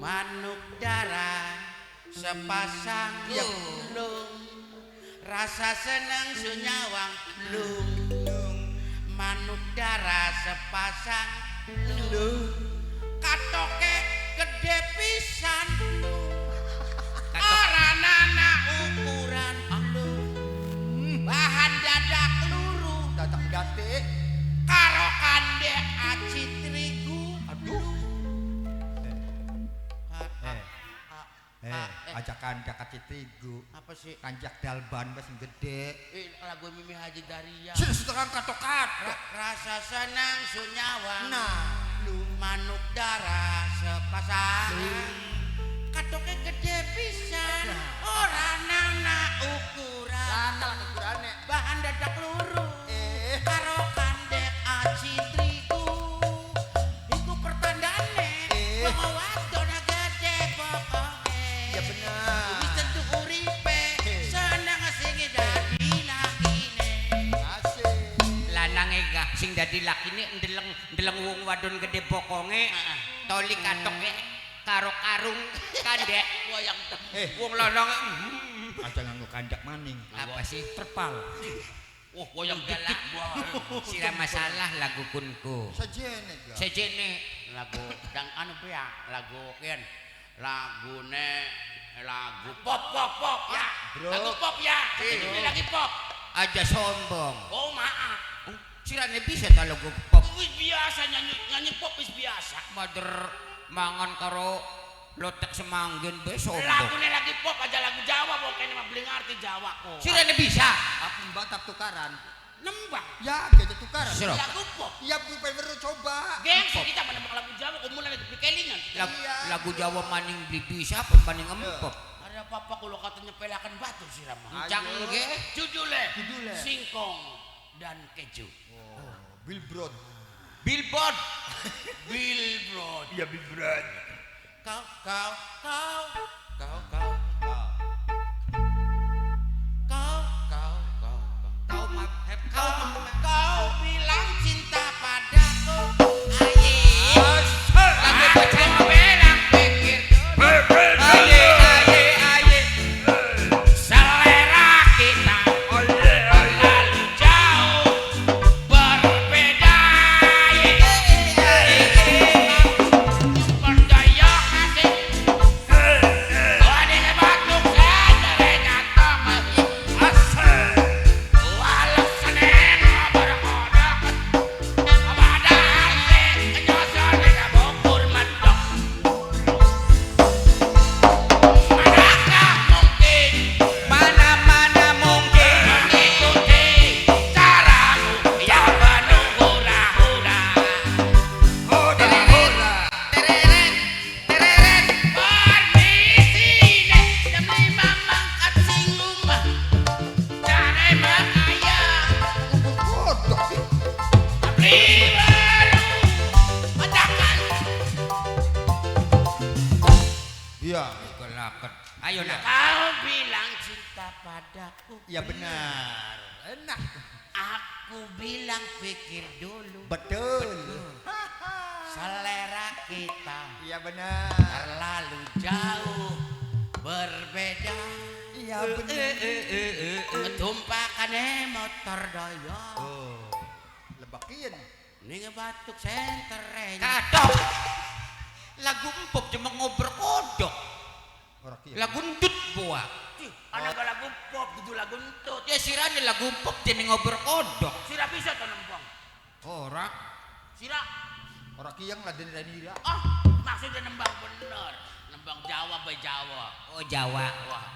Manuk darah sepasang lung, rasa senang sunyawang lung. Manuk darah sepasang lung, katoke gede pisan. Orang anak ukuran lung, bahan dadak luru, dadak gatik karo kande aci terigu. Aduh. Ajak kanjak kati terigu. Apa sih? Kanjak dalban wis gede. Lagu Mimi Haji Daria. Setengah katok-katok. Rasa senang sunyawang. Nah, manuk darah sepasang. Katoknya gede pisan. Orang anak ukuran. Bahan dadak luru. Karo kandek aci terigu. Iku pertandane. Bahwa wadona gede pokoknya. Ya bener. Wis tentu uripe. Senang sing dadi lakine. Asik. Lanange gak sing dadi lakine ndeleng wong wadon gede bokonge toli katoke karo karung kandek wayang wong lanang Aja nganggo kanjak maning. apa sih Terpal. wah wayang galak sira masalah lagu kunku Sejene ga. sejene lagu dang anu ya lagu ken lagune lagu pop ya Bro. lagu pop ya ini lagi pop aja sombong oh maaf sirane bisa ta lagu pop wis biasa nyanyi pop wis biasa mader mangan karo lotek semanggen be sombong lagune lagi pop aja lagu Jawa kok kene mah beli ngerti Jawa kok sirane bisa Apa mbatak tukaran? nembang Ya, gajah tukaran. Siro. Lagu pop Ya, gue pengen coba. gengsi kita menembang lagu Jawa kemudian ada kelingan Lagu Jawa maning beli bisa pembanding empop ada apa-apa kalau katanya pelakan batu sih Rama Ayo. canggih judulnya Judulnya. singkong dan keju Billboard. billboard billboard Iya, Billboard. kau bilang cinta padaku lagu bocah belang pikir selera kita terlalu jauh berbeda berdaya kasih wadene batuk sejerenya tomat walau seneng berkodok padahal kenyosan beda bukur mendok mana mungkin mengikuti caramu yang penuh hura-hura tereret permisi nek jam 5 mangkat sing lumah jane makaya Kodok. beli baru pedakan Iya. gelaket ayo nak kau bilang cinta padaku Ya benar. Enak. aku bilang pikir dulu Betul. selera kita Iya benar. terlalu jauh berbeda Iya benar. tumpakane motor daya Oh. Lebakin. ning batuk senternya kadok lagu empuk cuma ngobrol kodok Ora kieu. lagu ndut buah anak lagu pop gitu lagu ndut ya sirane lagu pop jadi ngobrol kodok sira bisa to nembang ora sira Ora kieu yang laden dira. maksudnya nembang bener nembang Jawa be Jawa oh Jawa wah